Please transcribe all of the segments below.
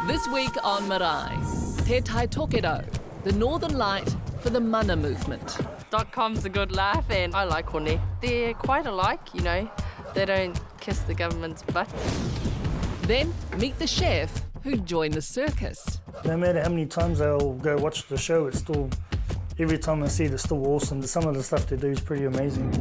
This week on Marae, Tai Tokerau, the Northern Light for the Mana movement. .com's a good laugh and I like hone. They're quite alike, you know. They don't kiss the government's butt. Then meet the chef who joined the circus. No matter how many times I'll go watch the show, it's still, every time I see it, it's still awesome. Some of the stuff they do is pretty amazing.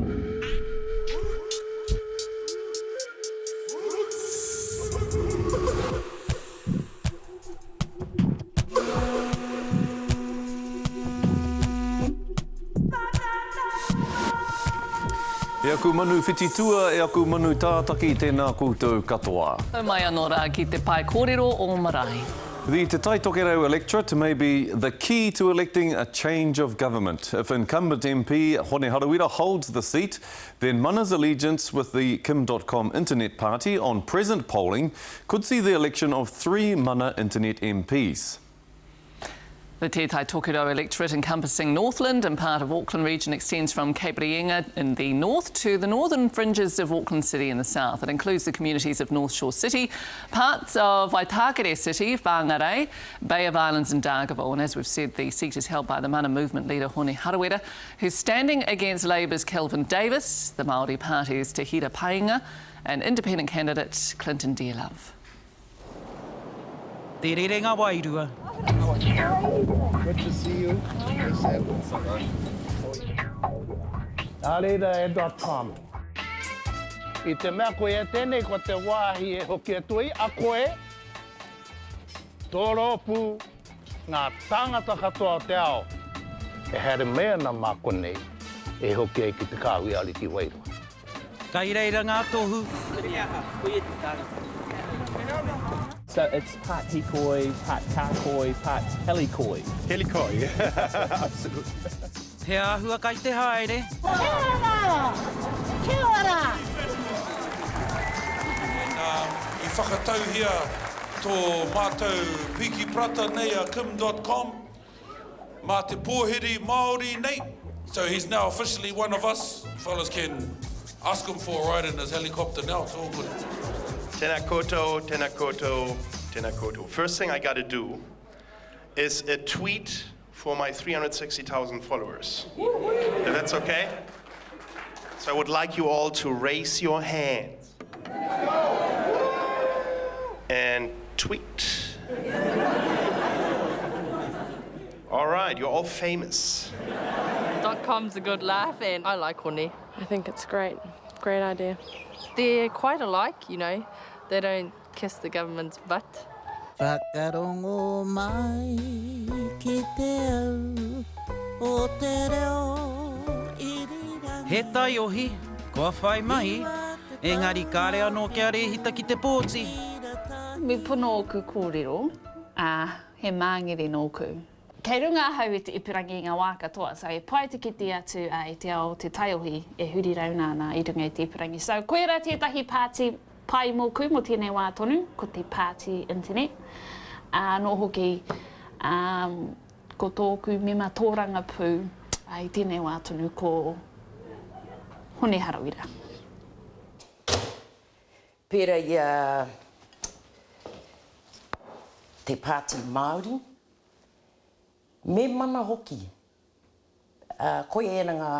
E aku manu whititua, e aku manu tātaki tēnā koutou katoa. Mai anō rā ki te pai kōrero o Marae. The Tai Tokerau electorate may be the key to electing a change of government. If incumbent MP Hone Harawira holds the seat, then Mana's allegiance with the Kim.com internet party on present polling could see the election of 3 Mana internet MPs. The Tai Tokerau electorate encompassing Northland and part of Auckland region extends from Cape Reinga in the north to the northern fringes of Auckland City in the south. It includes the communities of North Shore City, parts of Waitakere City, Whangarei, Bay of Islands and Dargaville. And as we've said, the seat is held by the Mana movement leader Hone Harawira, who's standing against Labour's Kelvin Davis, the Māori Party's Te Hira Painga, and independent candidate Clinton Dearlove. Te rerenga wairua. Good to see you. Nourished.com. I te mea koe e tēnei ko te wāhi e hoki e tui a koe, tōropu ngā tāngata katoa o te ao. E here mea na mā konei e hoki e ki te kāhui ali ki wairua. Kai reira ngā tohu. So it's part hikoi, part kākoi, part helikoi. Helikoi, absolutely. He āhua kai te haere. Kia ora! Kia ora! I whakatau hia tō mātou piki prata nei a Kim.com, mā te pōhiri Māori nei. So he's now officially one of us. Fellas can ask him for a ride in his helicopter now, it's all good. Tēnā koutou, tēnā koutou, tēnā koutou. First thing I got to do is a tweet for my 360,000 followers. If that's okay? So I would like you all to raise your hands and tweet. All right, you're all famous. .com's a good laugh and I like hone. I think it's great. Great idea. They're quite alike, you know. They don't kiss the government's butt. Whakarongo mai ki te au o te reo iriranga. He tai ohi, kua whai mai, engari kāre anō kia rehita ki te pōti. Me pono oku kōrero, he māngere nōku. Kei runga hau e te ipurangi ngā wā katoa, so e pai te kiti atu i te ao te taiohi e huri rauna ana i runga i te ipurangi. So koera tētahi pāti pai mōku mo tēnei wā tonu, ko te pāti internet. Nō hoki, ko tōku mema tōranga pū i tēnei wā tonu ko Hone Harawira. Pera ia te pāti Māori, me mana hoki. Koe ena ngā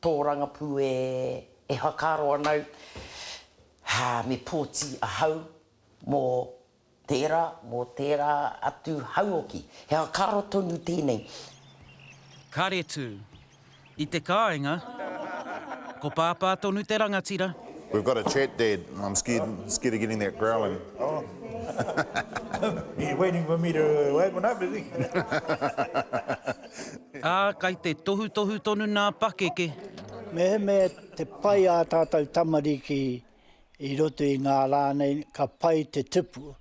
tōranga pū e hakaro anau. Me pōti a hau mō tērā atu hauoki. He hakaro tonu tēnei. Kare tū, i te kāinga, ko pāpā tonu te rangatira. We've got a chat, Dad. I'm scared of getting that growling. Oh. You're waiting for me to wake one up, is he? Kai te tohu tonu nā pakeke. Me te pai a tātou tamariki i roto i ngā rānei, ka pai te tipu.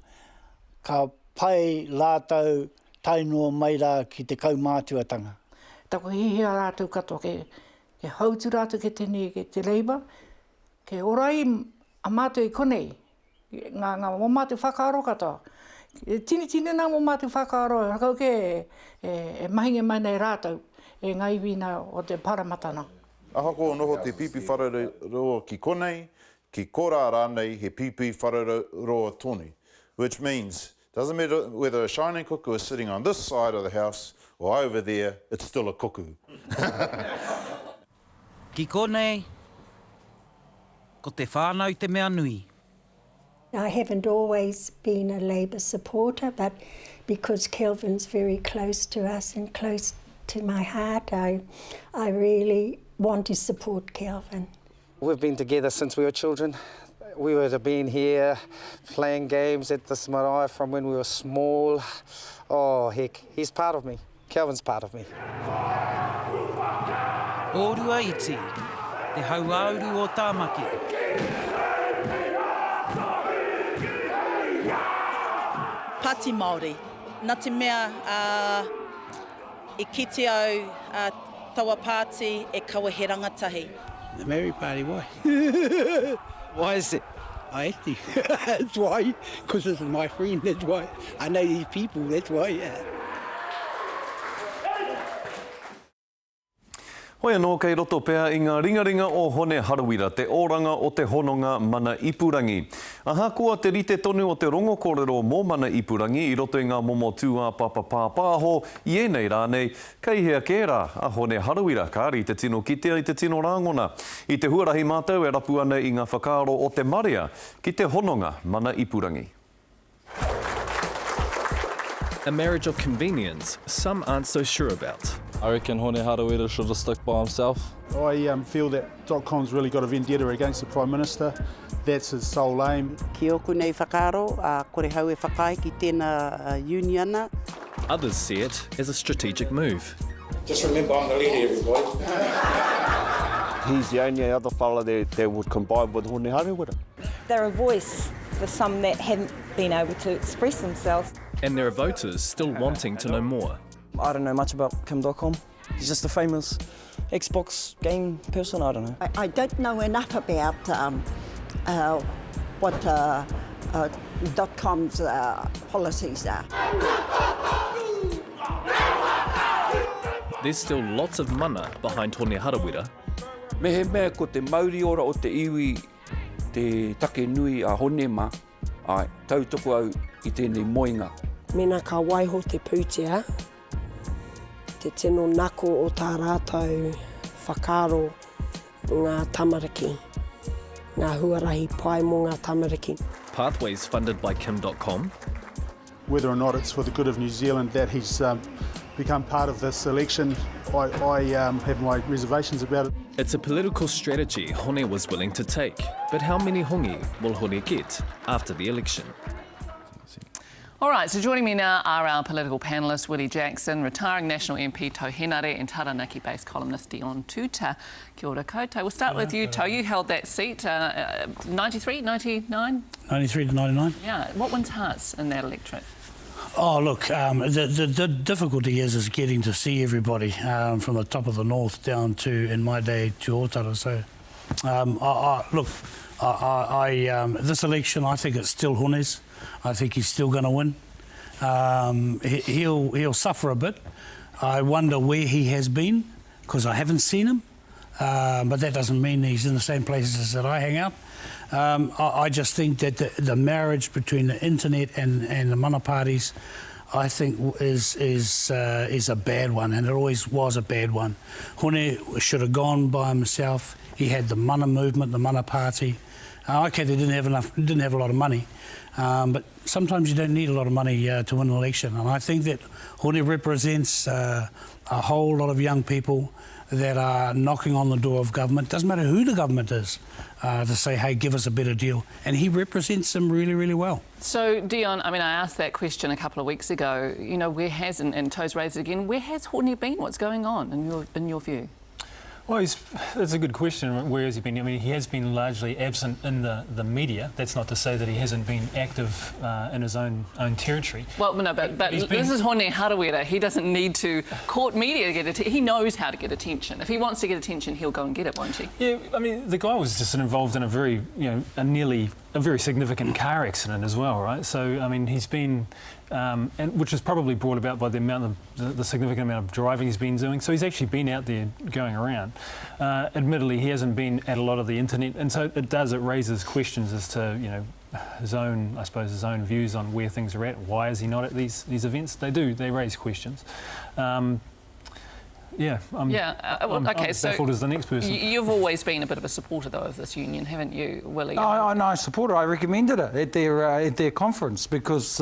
Ka pai lātou tainoa mai rā ki te kaumātuatanga. Tako hihia rātou katoa ke hautu rātou ke tēnei ke te Labour, ke orai a mātou i konei, ngā mō mātou whakaaro katoa. Tini nā mō mātou whakaaro, hakau ke e mahinga mai nei rātou, e ngai wina o te paramatana. Ahako noho te pipi whararoa ki konei, ki kora rānei he pipi whararoa tonu. which means doesn't matter whether a shining cuckoo is sitting on this side of the house or over there, it's still a cuckoo. Ki konei, ko te whānau te mea nui. I haven't always been a Labour supporter, but because Kelvin's very close to us and close to my heart, I really want to support Kelvin. We've been together since we were children. We would have been here playing games at this marae from when we were small. Oh, heck, he's part of me. Kelvin's part of me. Ōrua iti, te hauauru o tāmaki. Pāti Māori. Nā te mea e kite au taua pāti e kaua he rangatahi. The Mary Party, why? Why is it? I actually, that's why, because this is my friend, that's why. I know these people, that's why, yeah. Hoi anō kei roto pea i ngā ringaringa o Hone Harawira, te oranga o te hononga mana ipurangi. Aha kua te rite tonu o te rongo kōrero mō mana ipurangi i roto i ngā momo tūā pāpāpāpāho i enei rānei, kei hea kērā a Hone Harawira, kāri te tino kitea i te tino rāngona. I te huarahi mātou e rapu ana i ngā whakaaro o te Marea ki te hononga mana ipurangi. A marriage of convenience some aren't so sure about. I reckon Hone Harawira should have stuck by himself. I feel that .com's really got a vendetta against the Prime Minister. That's his sole aim. Ki oku nei whakaaro, kore hau e whakai ki tēnā uniona. Others see it as a strategic move. Just remember, I'm the leader, everybody. He's the only other fella that would combine with Hone Harawira. They're a voice for some that haven't been able to express themselves. And there are voters still wanting to know more. I don't know much about Kim.com. He's just a famous Xbox game person, I don't know. I don't know enough about what .com's policies are. There's still lots of mana behind Hone Harawira. Me he mea ko te Māori ora o te iwi, te take nui a hone ma, ai, Tai Tokerau i tēnei moinga. Mena ka waiho te pūtea, te tino nako o tā rātou whakaaro ngā tamariki, ngā huarahi pai mō ngā tamariki. Pathways funded by Kim.com. Whether or not it's for the good of New Zealand that he's become part of this election, I have my reservations about it. It's a political strategy Hone was willing to take, but how many hongi will Hone get after the election? All right, so joining me now are our political panellists, Willie Jackson, retiring National MP Tau Henare, and Taranaki-based columnist Dion Tuta. Kia ora koutou. We'll start with you, Tau. You held that seat, 93, 99? 93 to 99. Yeah. What wins hearts in that electorate? Oh, look, the difficulty is getting to see everybody from the top of the north down to, in my day, to Otara. So, this election, I think it's still Hone's. I think he's still going to win. He'll suffer a bit. I wonder where he has been, because I haven't seen him. But that doesn't mean he's in the same places that I hang out. I just think that the marriage between the internet and the mana parties, I think is a bad one, and it always was a bad one. Hone should have gone by himself. He had the mana movement, the mana party. Okay, they didn't have a lot of money, but sometimes you don't need a lot of money to win an election. And I think that Hone represents a whole lot of young people that are knocking on the door of government. Doesn't matter who the government is, to say, hey, give us a better deal. And he represents them really, really well. So, Dion, I mean, I asked that question a couple of weeks ago. You know, where has, and Toe's raised it again, where has Hone been? What's going on in your view? Well, that's a good question. Where has he been? I mean, he has been largely absent in the media. That's not to say that he hasn't been active in his own territory. Well, no, but this is Hone Harawira. He doesn't need to court media to get attention. He knows how to get attention. If he wants to get attention, he'll go and get it, won't he? Yeah, I mean, the guy was just involved in a very, a very significant car accident as well, right? So, I mean, he's been, and which was probably brought about by the significant amount of driving he's been doing. So he's actually been out there going around. Admittedly, he hasn't been at a lot of the internet, and so it raises questions as to, his own, I suppose, his own views on where things are at. Why is he not at these events? They raise questions. Yeah, I'm baffled as the next person. You've always been a bit of a supporter, though, of this union, haven't you, Willie? I support it. I recommended it at their conference because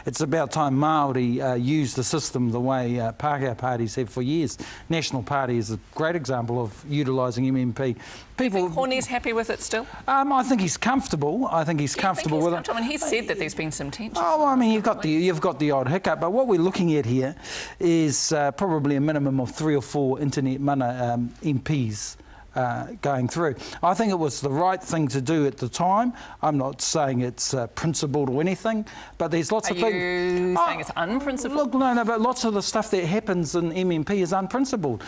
it's about time Māori use the system the way Pākehā parties have for years. National Party is a great example of utilising MMP. People, do you think Horne's happy with it still? I think he's comfortable. I think he's comfortable with it. I mean, he said that there's been some tension. Oh, I mean, you've got the odd hiccup, but what we're looking at here is probably a minimum of 3 or 4 internet mana MPs going through. I think it was the right thing to do at the time. I'm not saying it's principled or anything, but there's lots of things. Are you saying it's unprincipled? Look, no, but lots of the stuff that happens in MMP is unprincipled.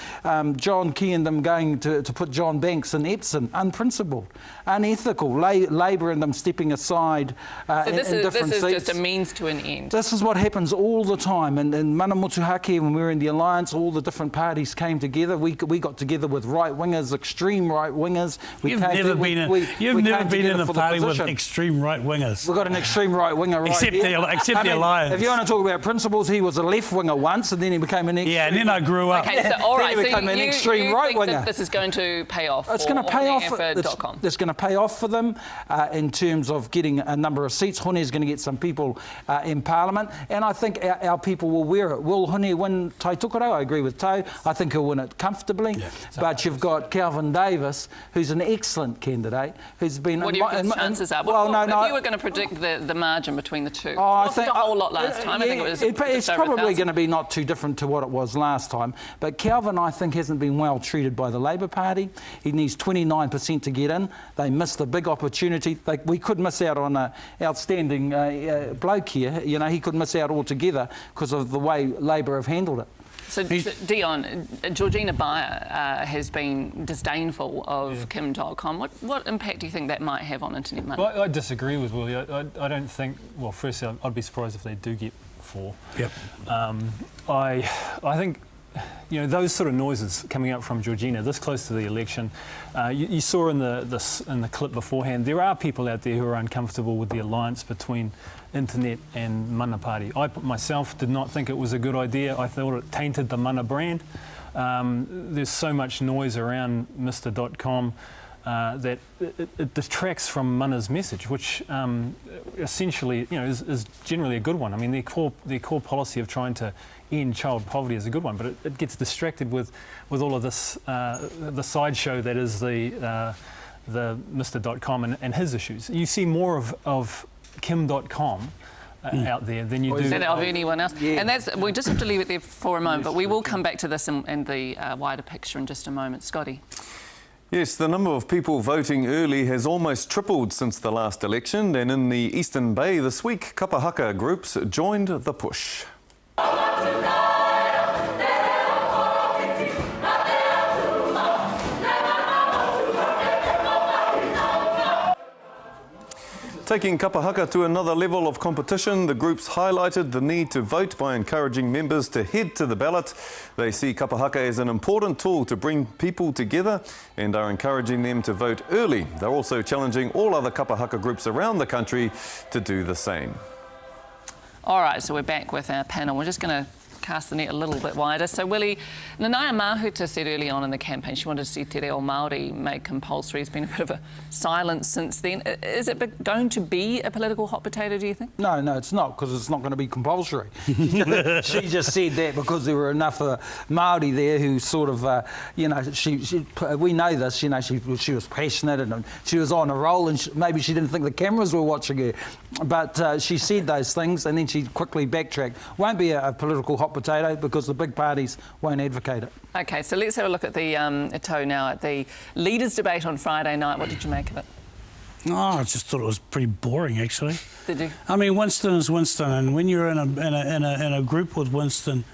John Key and them going to put John Banks in Epsom, unprincipled, unethical. Labour and them stepping aside in different seats. This is just a means to an end. This is what happens all the time. And in Mana Motuhake, when we were in the alliance, all the different parties came together. We got together with right-wingers, extreme right-wingers. You've never been in a party with extreme right-wingers. We've got an extreme right-winger right except here. Except the alliance. If you want to talk about principles, he was a left-winger once, and then he became an extreme... Yeah, and then I grew up. Okay, so all right, then he became an extreme right-winger. Think that this is going to pay off It's going to pay off. It's going to pay off for them in terms of getting a number of seats. Hone is going to get some people in Parliament, and I think our people will wear it. Will Hone win Tai Tokerau? I agree with Tai. I think he'll win it comfortably. Yeah, but you've got Kelvin Davis, who's an excellent candidate, who's been... What do you think the chances are? Well, if you were going to predict the margin between the two, I think a whole lot last time. I think it was it's probably going to be not too different to what it was last time. But Kelvin, I think, hasn't been well treated by the Labour Party. He needs 29% to get in. They missed a big opportunity. We could miss out on an outstanding bloke here. You know, he could miss out altogether because of the way Labour have handled it. So, Dion, Georgina Beyer has been disdainful of Kim.com. What impact do you think that might have on internet money? Well, I disagree with Willie. I don't think... Well, firstly, I'd be surprised if they do get 4. Yep. I think... You know, those sort of noises coming out from Georgina this close to the election, you saw in the clip beforehand, there are people out there who are uncomfortable with the alliance between internet and Mana Party. I myself did not think it was a good idea. I thought it tainted the Mana brand. There's so much noise around Mr.com that it detracts from Mana's message, which essentially, you know, is generally a good one. I mean, their core policy of trying to end child poverty is a good one, but it gets distracted with all of this the sideshow that is the Mr.com and his issues. You see more of Kim.com out there than you do of anyone else. Yeah. And we just have to leave it there for a moment, but we will come back to this and the wider picture in just a moment. Scotty. Yes, the number of people voting early has almost tripled since the last election, and in the Eastern Bay this week, kapa haka groups joined the push. Taking kapa haka to another level of competition, the groups highlighted the need to vote by encouraging members to head to the ballot. They see kapa haka as an important tool to bring people together and are encouraging them to vote early. They're also challenging all other kapa haka groups around the country to do the same. All right, so we're back with our panel. We're just going to cast the net a little bit wider. So, Willie, Nanaia Mahuta said early on in the campaign she wanted to see Te Reo Māori made compulsory. There's been a bit of a silence since then. Is it going to be a political hot potato, do you think? No, it's not, because it's not going to be compulsory. She just said that because there were enough Māori there who sort of, you know, we know this, you know, she was passionate and she was on a roll, and maybe she didn't think the cameras were watching her. But she said those things and then she quickly backtracked. Won't be a political hot potato because the big parties won't advocate it. OK, so let's have a look at the toe now at the leaders' debate on Friday night. What did you make of it? Oh, I just thought it was pretty boring, actually. Did you? I mean, Winston is Winston, and when you're in a group with Winston,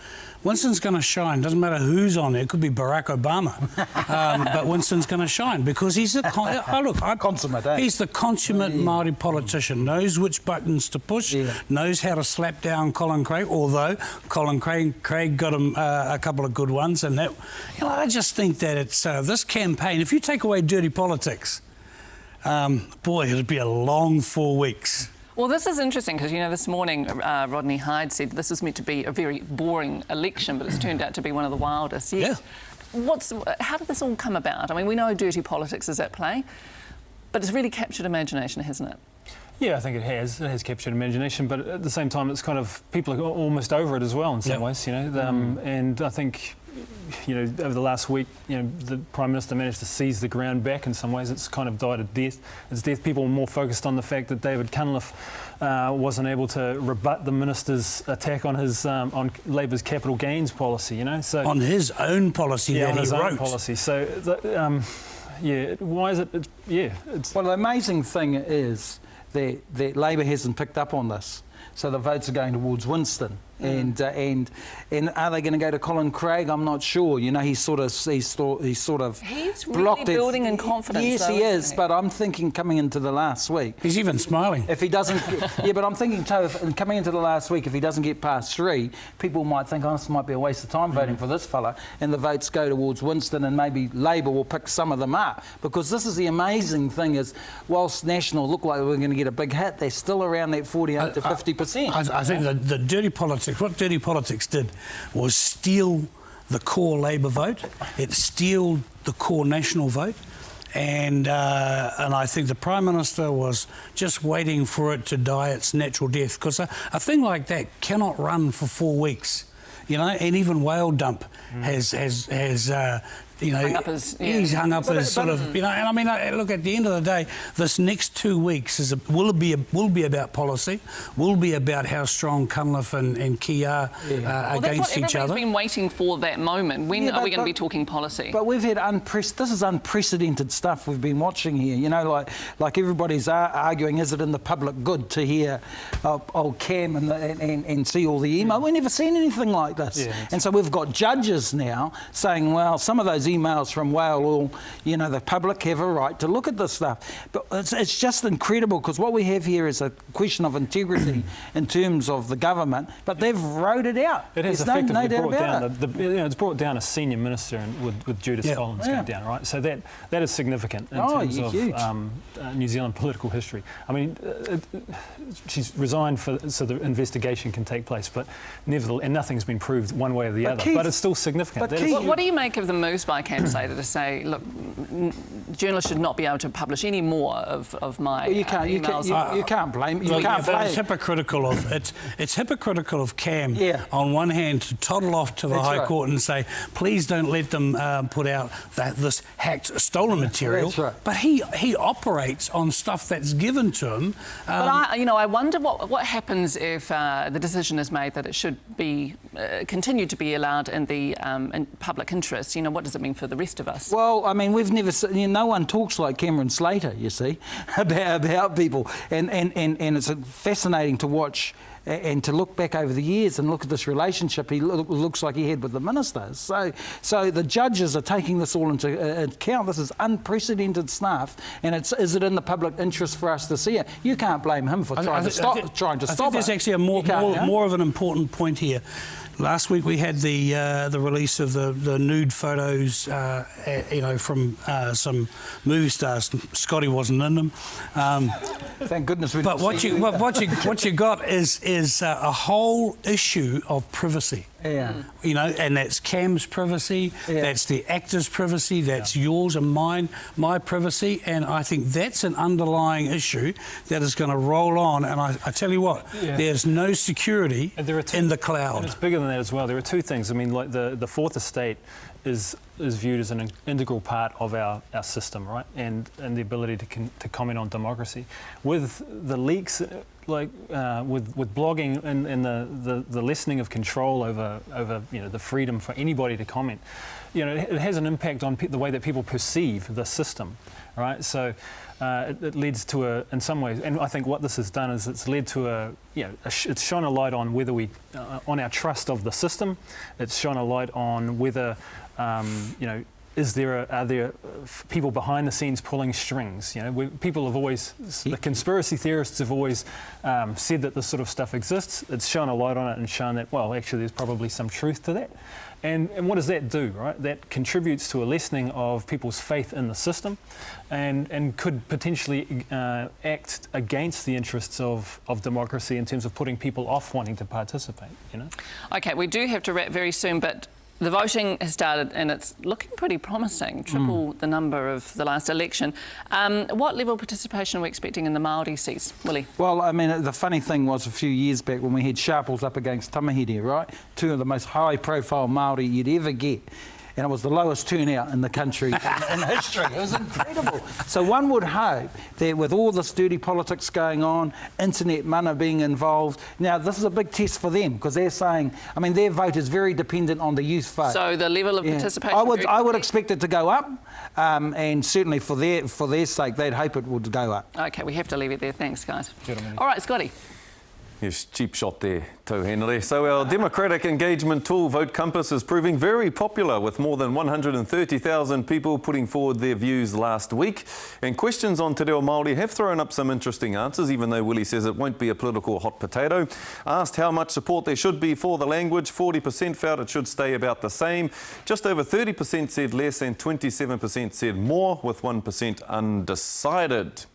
Winston's going to shine. Doesn't matter who's on there. It could be Barack Obama, but Winston's going to shine because he's the he's the consummate Māori politician. Knows which buttons to push. Knows how to slap down Colin Craig. Although Colin Craig got him a couple of good ones, and that, you know, I just think that it's this campaign. If you take away dirty politics, boy, it'd be a long 4 weeks. Well, this is interesting because, this morning Rodney Hyde said this was meant to be a very boring election, but it's turned out to be one of the wildest yet. Yeah. How did this all come about? I mean, we know dirty politics is at play, but it's really captured imagination, hasn't it? Yeah, I think it has. It has captured imagination, but at the same time, it's kind of people are almost over it as well in some ways, And I think, over the last week, the Prime Minister managed to seize the ground back in some ways. It's kind of died a death. It's death. People were more focused on the fact that David Cunliffe wasn't able to rebut the minister's attack on his on Labour's capital gains policy. So on his own policy that he wrote. Own policy. So. Why is it? Well, the amazing thing is that Labor hasn't picked up on this, so the votes are going towards Winston. And are they going to go to Colin Craig? I'm not sure. He's sort of He's really blocked building in confidence. Yes, he is. But I'm thinking coming into the last week, he's even smiling. If he doesn't, but I'm thinking coming into the last week, if he doesn't get past 3, people might think, this might be a waste of time voting for this fella, and the votes go towards Winston, and maybe Labor will pick some of them up. Because this is the amazing thing is, whilst National look like we're going to get a big hit, they're still around that 48 to 50%. I think the dirty politics. What dirty politics did was steal the core Labor vote. It steal the core National vote. And I think the Prime Minister was just waiting for it to die its natural death, because a thing like that cannot run for 4 weeks. And even Whale Dump has hung up his, he's hung up his sort of, and I mean, look, at the end of the day, this next 2 weeks will be about policy, will be about how strong Cunliffe and Key are against each other. Everybody's been waiting for that moment. When are we going to be talking policy? But we've had this is unprecedented stuff we've been watching here. Like everybody's arguing, is it in the public good to hear old Cam and see all the email? We've never seen anything like this. Yeah, and so we've got judges now saying, well, some of those emails from Whale, the public have a right to look at this stuff. But it's just incredible, because what we have here is a question of integrity in terms of the government, but they've wrote it out. It has effectively brought down it's brought down a senior minister with Judith Collins going down, right? So that is significant in terms of New Zealand political history. I mean, she's resigned so the investigation can take place, but nevertheless, and nothing's been proved one way or the other. But it's still significant. What do you make of the moves by Cam Slater to say, look, journalists should not be able to publish any more of my emails? You can't blame. It's hypocritical of Cam on one hand to toddle off to the High Court and say, please don't let them put out this hacked, stolen material. But he operates on stuff that's given to him. But I wonder what happens if the decision is made that it should be continued to be allowed in the in public interest. What does it mean for the rest of us? Well, I mean, we've never seen, no one talks like Cameron Slater, you see, about people, and it's fascinating to watch and to look back over the years and look at this relationship he looks like he had with the ministers. So the judges are taking this all into account. This is unprecedented stuff, and is it in the public interest for us to see it? You can't blame him for trying to stop it. I think there's actually more of an important point here. Last week we had the release of the nude photos, from some movie stars. Scotty wasn't in them. Thank goodness we didn't. But what you got is a whole issue of privacy. Yeah. And that's Cam's privacy, that's the actor's privacy, that's yours and mine, my privacy, and I think that's an underlying issue that is going to roll on. And I tell you what, there's no security in the cloud. And it's bigger than that as well. There are two things. I mean, like the Fourth Estate is viewed as an integral part of our system, right? And the ability to comment on democracy. With the leaks, with blogging and the lessening of control over the freedom for anybody to comment, it has an impact on the way that people perceive the system, right? So it leads to in some ways, and I think what this has done is it's led to it's shone a light on whether on our trust of the system. It's shone a light on whether are there people behind the scenes pulling strings? You know, people have always, the conspiracy theorists have always said that this sort of stuff exists. It's shown a light on it and shown that, well, actually there's probably some truth to that. And what does that do, right? That contributes to a lessening of people's faith in the system and could potentially act against the interests of democracy in terms of putting people off wanting to participate, you know? OK, we do have to wrap very soon, but the voting has started and it's looking pretty promising, triple the number of the last election. What level of participation are we expecting in the Māori seats, Willie? Well, I mean, the funny thing was a few years back when we had Sharples up against Tamahere, right? Two of the most high-profile Māori you'd ever get. And it was the lowest turnout in the country in history. It was incredible. So one would hope that with all this dirty politics going on, internet mana being involved, now this is a big test for them because they're saying, I mean, their vote is very dependent on the youth vote. So the level of participation... I would expect it to go up, and certainly for their sake, they'd hope it would go up. OK, we have to leave it there. Thanks, guys. All right, Scotty. Yes, cheap shot there, Tau Henry. So our democratic engagement tool, Vote Compass, is proving very popular with more than 130,000 people putting forward their views last week. And questions on Te Reo Māori have thrown up some interesting answers, even though Willie says it won't be a political hot potato. Asked how much support there should be for the language, 40% felt it should stay about the same. Just over 30% said less and 27% said more, with 1% undecided.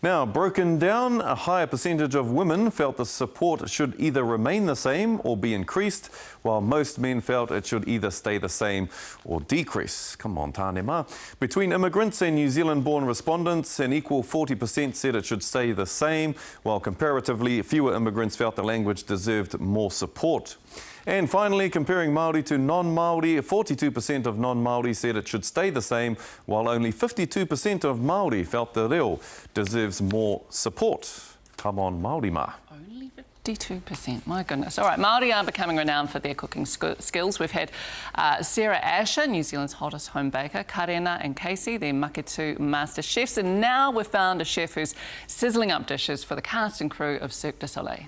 Now, broken down, a higher percentage of women felt the support should either remain the same or be increased, while most men felt it should either stay the same or decrease. Come on, tāne mā. Between immigrants and New Zealand-born respondents, an equal 40% said it should stay the same, while comparatively fewer immigrants felt the language deserved more support. And finally, comparing Māori to non-Māori, 42% of non-Māori said it should stay the same, while only 52% of Māori felt the reo deserves more support. Come on, Māori mā. Only 52%, my goodness. All right, Māori are becoming renowned for their cooking skills. We've had Sarah Asher, New Zealand's hottest home baker, Karena and Casey, their Maketu master chefs, and now we've found a chef who's sizzling up dishes for the cast and crew of Cirque du Soleil.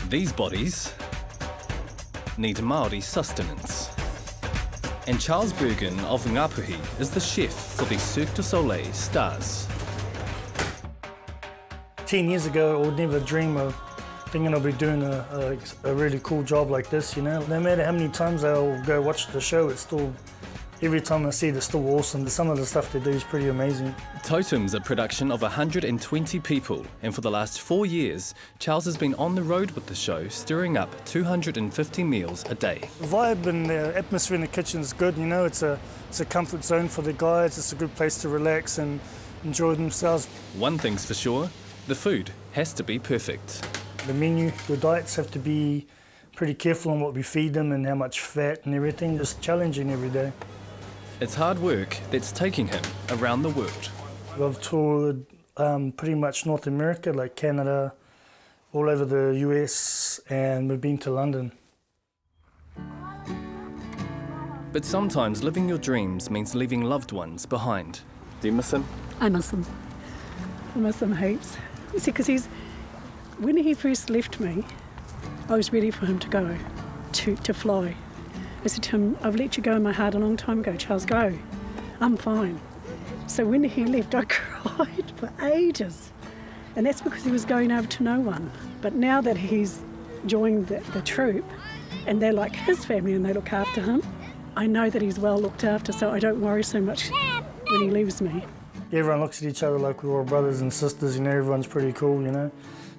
These bodies need Māori sustenance. And Charles Bergen of Ngapuhi is the chef for the Cirque du Soleil stars. 10 years ago, I would never dream of thinking I'll be doing a really cool job like this, you know. No matter how many times I'll go watch the show, it's still, every time I see it, it's still awesome. Some of the stuff they do is pretty amazing. Totem's a production of 120 people, and for the last 4 years, Charles has been on the road with the show, stirring up 250 meals a day. The vibe and the atmosphere in the kitchen is good, you know. It's a comfort zone for the guys. It's a good place to relax and enjoy themselves. One thing's for sure, the food has to be perfect. The menu, the diets have to be pretty careful on what we feed them and how much fat and everything. Just challenging every day. It's hard work that's taking him around the world. I've toured pretty much North America, like Canada, all over the US, and we've been to London. But sometimes living your dreams means leaving loved ones behind. Do you miss him? I miss him. I miss him heaps. You see, because when he first left me, I was ready for him to go, to fly. I said to him, I've let you go in my heart a long time ago, Charles, go. I'm fine. So when he left, I cried for ages. And that's because he was going over to no one. But now that he's joined the troupe, and they're like his family and they look after him, I know that he's well looked after, so I don't worry so much when he leaves me. Everyone looks at each other like we're all brothers and sisters, you know, everyone's pretty cool, you know.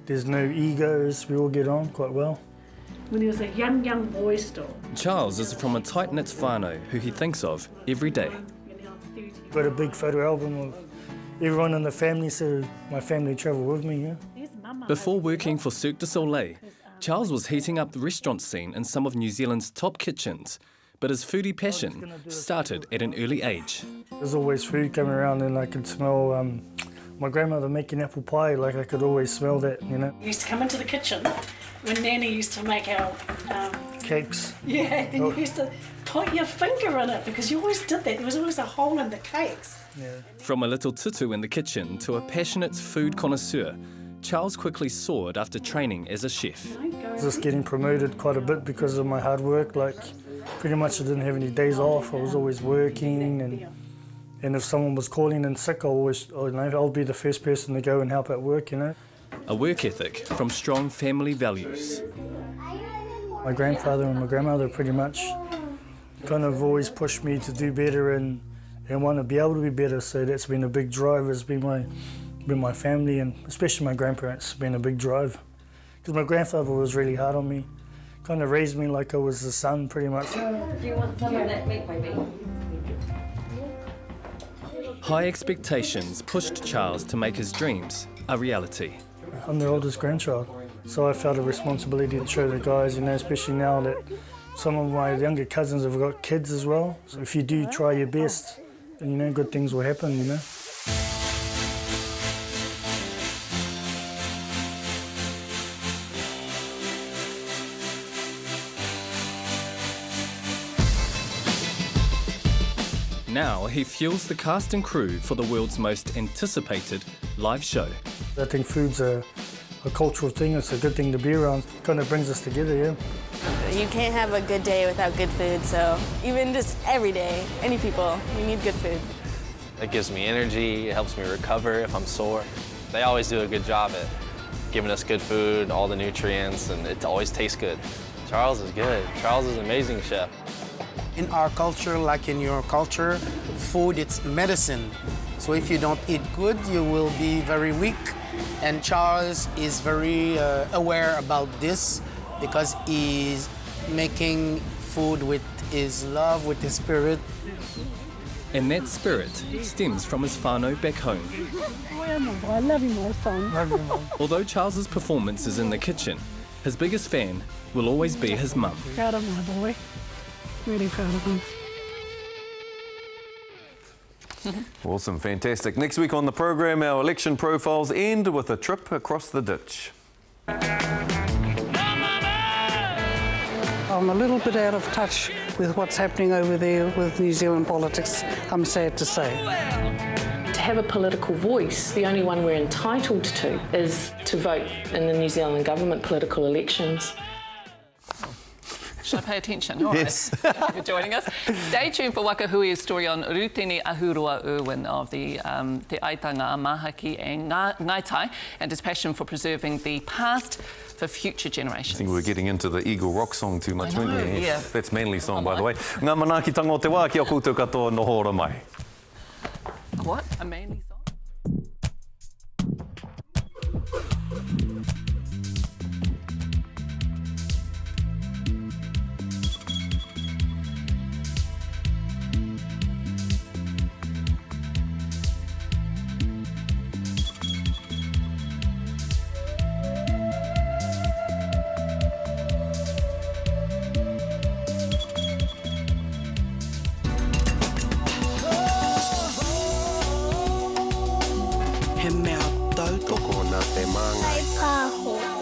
There's no egos, we all get on quite well. When he was a young boy still. Charles is from a tight-knit whānau who he thinks of every day. Got a big photo album of everyone in the family, so my family travel with me, yeah. Before working for Cirque du Soleil, Charles was heating up the restaurant scene in some of New Zealand's top kitchens, but his foodie passion started at an early age. There's always food coming around and I could smell My grandmother making apple pie, like I could always smell that, you know. You used to come into the kitchen when Nanny used to make our... cakes. Yeah, and you used to put your finger in it because you always did that. There was always a hole in the cakes. Yeah. From a little tutu in the kitchen to a passionate food connoisseur, Charles quickly soared after training as a chef. Just getting promoted quite a bit because of my hard work. Like, pretty much I didn't have any days off. I was always working, and if someone was calling in sick, I'll be the first person to go and help at work, you know. A work ethic from strong family values. My grandfather and my grandmother pretty much kind of always pushed me to do better and want to be able to be better. So that's been a big drive. It's been my family, and especially my grandparents, been a big drive. Because my grandfather was really hard on me, kind of raised me like I was a son, pretty much. Do you want some of that meat, baby? High expectations pushed Charles to make his dreams a reality. I'm the oldest grandchild, so I felt a responsibility to show the guys, you know, especially now that some of my younger cousins have got kids as well. So if you do try your best, then, you know, good things will happen, you know. Now he fuels the cast and crew for the world's most anticipated live show. I think food's a cultural thing. It's a good thing to be around. It kind of brings us together, yeah. You can't have a good day without good food, so even just every day, any people, you need good food. It gives me energy, it helps me recover if I'm sore. They always do a good job at giving us good food, all the nutrients, and it always tastes good. Charles is good. Charles is an amazing chef. In our culture, like in your culture, food, it's medicine. So if you don't eat good, you will be very weak. And Charles is very aware about this because he's making food with his love, with his spirit. And that spirit stems from his whānau back home. I love you, my son. Although Charles's performance is in the kitchen, his biggest fan will always be his mum. Proud of my boy. Really proud of him. Awesome, fantastic. Next week on the program, our election profiles end with a trip across the ditch. I'm a little bit out of touch with what's happening over there with New Zealand politics, I'm sad to say. To have a political voice, the only one we're entitled to is to vote in the New Zealand government political elections. Should I pay attention? All yes. Right. Thank you for joining us. Stay tuned for Wakahui's story on Rutini Ahurua Irwin of the Te Aitanga, Mahaki and Ngai Tai, and his passion for preserving the past for future generations. I think we're getting into the Eagle Rock song too much, weren't we? Yeah. That's Manly song, by the way. Ngā manaakitanga o te wā, kia koutou katoa nohora mai. What? A Manly song? He mea tau toko na te manga. Kai pāho.